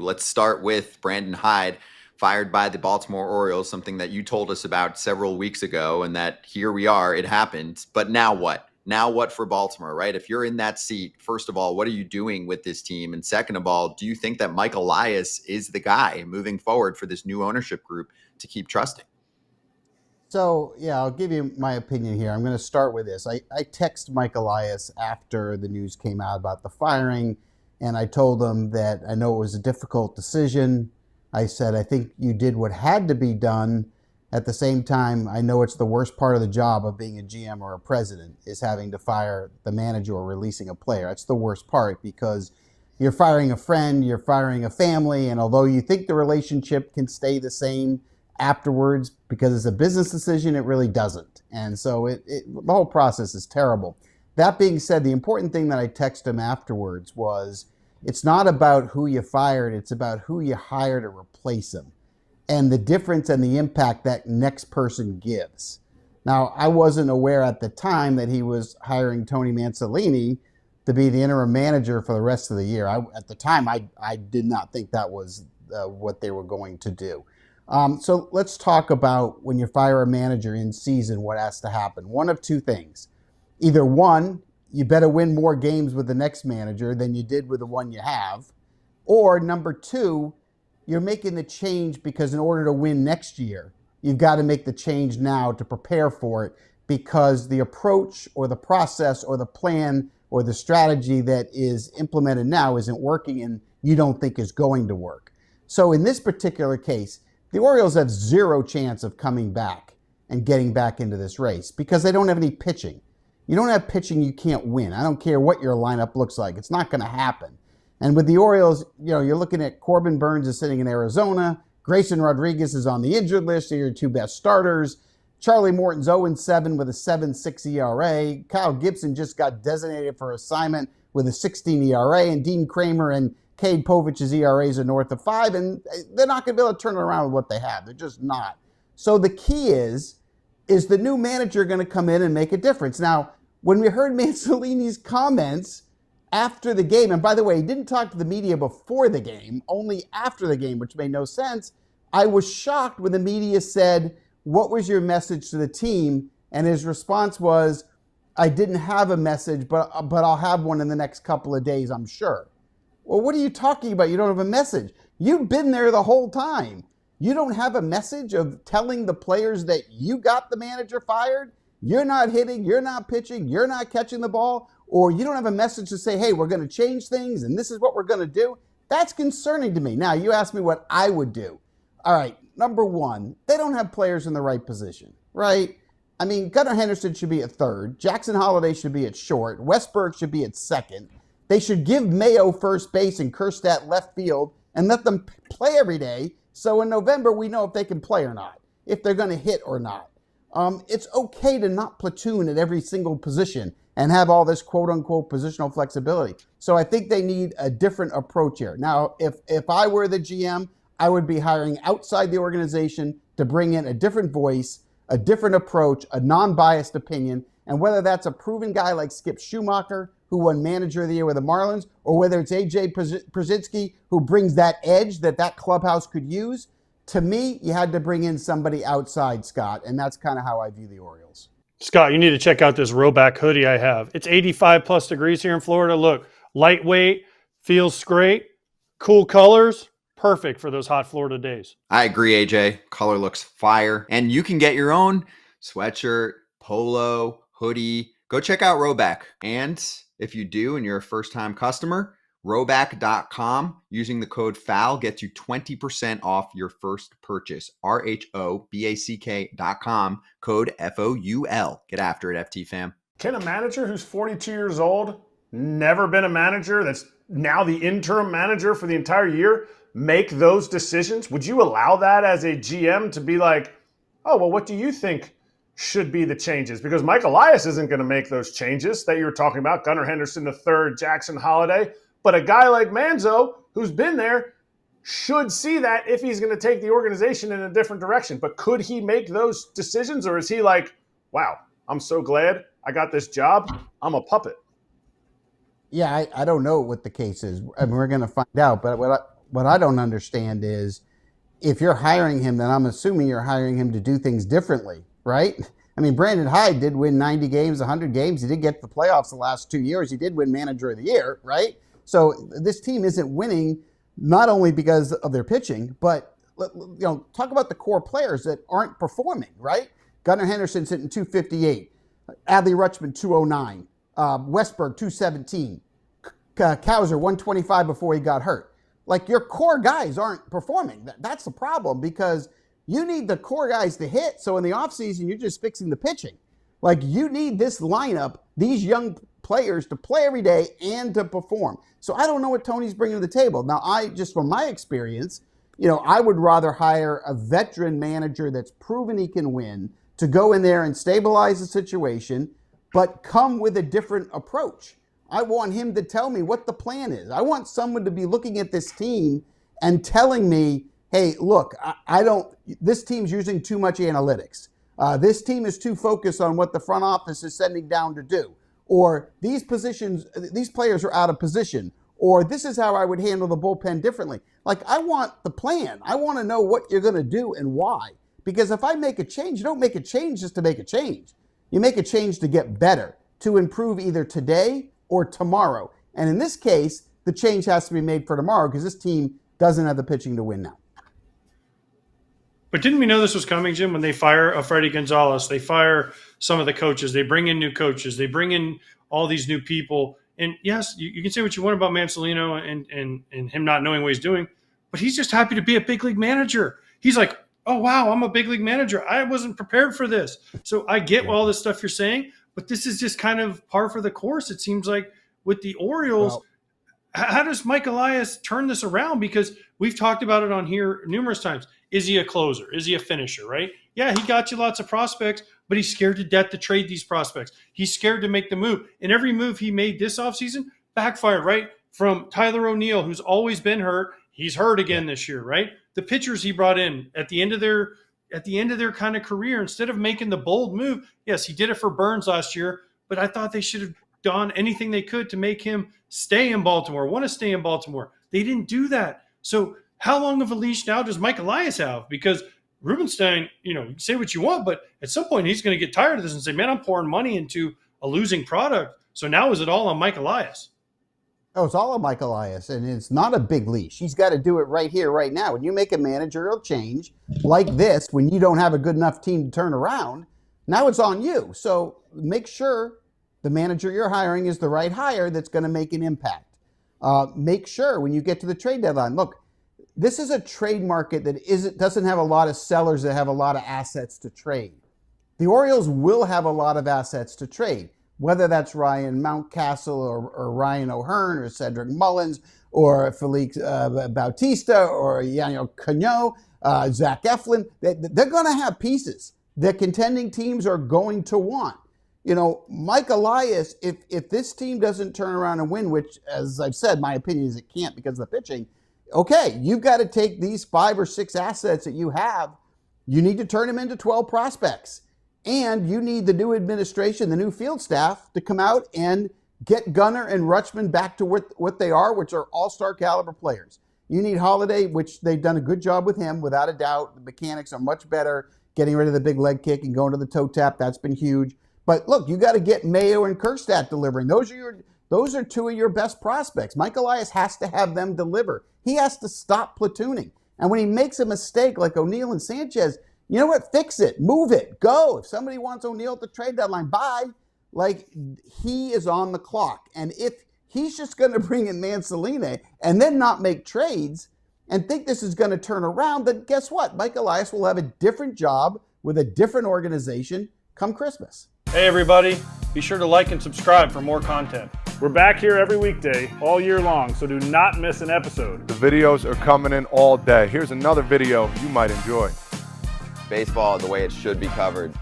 Let's start with Brandon Hyde, fired by the Baltimore Orioles, something that you told us about several weeks ago, and that here we are, it happened. But now what? Now what for Baltimore, right? If you're in that seat, first of all, what are you doing with this team? And second of all, do you think that Mike Elias is the guy moving forward for this new ownership group to keep trusting? So, yeah, I'll give you my opinion here. I'm going to start with this. I text Mike Elias after the news came out about the firing, and I told him that I know it was a difficult decision. I said, I think you did what had to be done. At the same time, I know it's the worst part of the job of being a GM or a president is having to fire the manager or releasing a player. That's the worst part because you're firing a friend, you're firing a family, and although you think the relationship can stay the same afterwards because it's a business decision, it really doesn't. And so the whole process is terrible. That being said, the important thing that I texted him afterwards was it's not about who you fired, it's about who you hire to replace him and the difference and the impact that next person gives. Now, I wasn't aware at the time that he was hiring Tony Mansolini to be the interim manager for the rest of the year. At the time, I did not think that was what they were going to do. So let's talk about when you fire a manager in season, what has to happen. One of two things. Either one, you better win more games with the next manager than you did with the one you have. Or number two, you're making the change because in order to win next year, you've got to make the change now to prepare for it because the approach or the process or the plan or the strategy that is implemented now isn't working and you don't think is going to work. So in this particular case, the Orioles have zero chance of coming back and getting back into this race because they don't have any pitching. You don't have pitching, you can't win. I don't care what your lineup looks like. It's not going to happen. And with the Orioles, you're looking at Corbin Burnes is sitting in Arizona. Grayson Rodriguez is on the injured list. They're your two best starters. Charlie Morton's 0-7 with a 7.6 ERA. Kyle Gibson just got designated for assignment with a 16 ERA. And Dean Kramer and Cade Povic's ERAs are north of 5, and they're not going to be able to turn it around with what they have. They're just not. So the key is the new manager going to come in and make a difference? Now, when we heard Mansolini's comments after the game, and by the way, he didn't talk to the media before the game, only after the game, which made no sense, I was shocked when the media said, what was your message to the team? And his response was, I didn't have a message, but I'll have one in the next couple of days, I'm sure. Well, what are you talking about? You don't have a message. You've been there the whole time. You don't have a message of telling the players that you got the manager fired? You're not hitting, you're not pitching, you're not catching the ball, or you don't have a message to say, hey, we're going to change things and this is what we're going to do? That's concerning to me. Now, you asked me what I would do. All right, number one, they don't have players in the right position, right? I mean, Gunnar Henderson should be at third. Jackson Holliday should be at short. Westberg should be at second. They should give Mayo first base and Kerstedt left field and let them play every day. So in November, we know if they can play or not, if they're going to hit or not. It's okay to not platoon at every single position and have all this quote unquote positional flexibility. So I think they need a different approach here. Now, if I were the GM, I would be hiring outside the organization to bring in a different voice, a different approach, a non-biased opinion. And whether that's a proven guy like Skip Schumacher, who won Manager of the Year with the Marlins, or whether it's A.J. Pierzynski, who brings that edge that clubhouse could use, to me, you had to bring in somebody outside, Scott, and that's kind of how I view the Orioles. Scott, you need to check out this Roback hoodie I have. It's 85 plus degrees here in Florida. Look, lightweight, feels great, cool colors, perfect for those hot Florida days. I agree, AJ. Color looks fire. And you can get your own sweatshirt, polo, hoodie. Go check out Roback. And if you do and you're a first-time customer, Roback.com using the code FOUL gets you 20% off your first purchase. RHOBACK.com, code FOUL. Get after it, FT fam. Can a manager who's 42 years old, never been a manager, that's now the interim manager for the entire year, make those decisions? Would you allow that as a GM to be like, oh, well, what do you think should be the changes? Because Mike Elias isn't going to make those changes that you were talking about. Gunnar Henderson III, Jackson Holliday. But a guy like Manzo, who's been there, should see that if he's going to take the organization in a different direction. But could he make those decisions? Or is he like, wow, I'm so glad I got this job. I'm a puppet. Yeah, I don't know what the case is. I mean, we're going to find out. But what I don't understand is if you're hiring him, then I'm assuming you're hiring him to do things differently, right? I mean, Brandon Hyde did win 90 games, 100 games. He did get to the playoffs the last 2 years. He did win Manager of the Year, right? So this team isn't winning not only because of their pitching, but talk about the core players that aren't performing, right? Gunnar Henderson's hitting 258, Adley Rutschman 209, Westberg 217, Kauser 125 before he got hurt. Like, your core guys aren't performing. That's the problem, because you need the core guys to hit. So in the offseason, you're just fixing the pitching. Like, you need this lineup, these young players, to play every day and to perform. So I don't know what Tony's bringing to the table. Now, just from my experience, I would rather hire a veteran manager that's proven he can win to go in there and stabilize the situation, but come with a different approach. I want him to tell me what the plan is. I want someone to be looking at this team and telling me, hey, look, this team's using too much analytics. This team is too focused on what the front office is sending down to do. Or these players are out of position. Or this is how I would handle the bullpen differently. Like, I want the plan. I want to know what you're going to do and why. Because if I make a change, you don't make a change just to make a change. You make a change to get better, to improve either today or tomorrow. And in this case, the change has to be made for tomorrow because this team doesn't have the pitching to win now. But didn't we know this was coming, Jim? When they fire a Freddie Gonzalez, they fire some of the coaches, they bring in new coaches, they bring in all these new people. And yes, you can say what you want about Mansolino and him not knowing what he's doing, but he's just happy to be a big league manager. He's like, oh, wow, I'm a big league manager. I wasn't prepared for this. So I get all this stuff you're saying, but this is just kind of par for the course, it seems like, with the Orioles. Well, how does Mike Elias turn this around? Because we've talked about it on here numerous times. Is he a closer? Is he a finisher, right? Yeah, he got you lots of prospects, but he's scared to death to trade these prospects. He's scared to make the move. And every move he made this offseason backfired, right? From Tyler O'Neill, who's always been hurt. He's hurt again this year, right? The pitchers he brought in at the end of their kind of career, instead of making the bold move, yes, he did it for Burns last year, but I thought they should have done anything they could to make him stay in Baltimore, want to stay in Baltimore. They didn't do that. So how long of a leash now does Mike Elias have? Because Rubenstein, you say what you want, but at some point he's going to get tired of this and say, man, I'm pouring money into a losing product. So now is it all on Mike Elias? Oh, it's all on Mike Elias, and it's not a big leash. He's got to do it right here, right now. When you make a managerial change like this, when you don't have a good enough team to turn around, now it's on you. So make sure the manager you're hiring is the right hire that's going to make an impact. Make sure when you get to the trade deadline, look, this is a trade market that doesn't have a lot of sellers that have a lot of assets to trade. The Orioles will have a lot of assets to trade, whether that's Ryan Mountcastle or Ryan O'Hearn or Cedric Mullins or Felix Bautista or Yaniel Cano, Zach Eflin. They're going to have pieces that contending teams are going to want. Mike Elias, if this team doesn't turn around and win, which, as I've said, my opinion is it can't because of the pitching, okay, you've got to take these 5 or 6 assets that you have. You need to turn them into 12 prospects. And you need the new administration, the new field staff, to come out and get Gunnar and Rutschman back to what they are, which are all-star caliber players. You need Holiday, which they've done a good job with him, without a doubt. The mechanics are much better. Getting rid of the big leg kick and going to the toe tap, that's been huge. But look, you got to get Mayo and Kerstad delivering. Those are 2 of your best prospects. Mike Elias has to have them deliver. He has to stop platooning. And when he makes a mistake like O'Neill and Sanchez, you know what? Fix it. Move it. Go. If somebody wants O'Neill at the trade deadline, bye. Like, he is on the clock. And if he's just going to bring in Mansolino and then not make trades and think this is going to turn around, then guess what? Mike Elias will have a different job with a different organization come Christmas. Hey, everybody. Be sure to like and subscribe for more content. We're back here every weekday, all year long, so do not miss an episode. The videos are coming in all day. Here's another video you might enjoy. Baseball the way it should be covered.